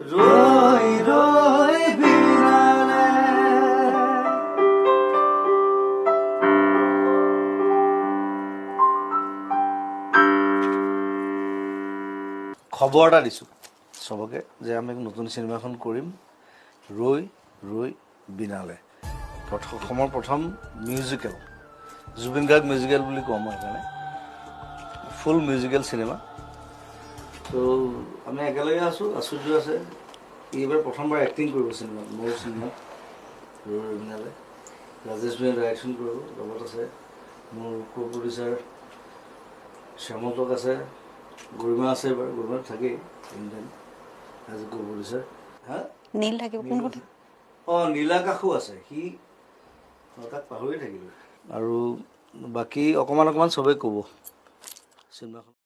ৰৈ ৰৈ বিনালে খবৰ এটা দিছোঁ চবকে যে আমি নতুন চিনেমাখন কৰিম ৰৈ ৰৈ বিনালে অসমৰ প্ৰথম মিউজিকেল জুবিন গাৰ্গ মিউজিকেল বুলি কওঁ মই সেইকাৰণে ফুল মিউজিকেল চিনেমা তো আমি একেলগে আছোঁ আচুৰ্য আছে এইবাৰ প্ৰথমবাৰ এক্টিং কৰিব চিনেমাত মোৰ চিনেমাত ৰৈ ৰৈ বিনালে ৰাজেশ ভায়ে ডাইৰেকশ্যন কৰিব লগত আছে মোৰ কো প্ৰডিউচাৰ শ্যামতক আছে গৰিমা আছে এবাৰ গৰিমা থাকেই ইণ্ডিয়ান এজ কো প্ৰডিউচাৰ হা নীল থাকিব কোন কথা অঁ নীলাকাশো আছে সি তাক পাহৰি থাকিলোঁ আৰু বাকী অকণমান চবেই ক'ব চিনেমাখন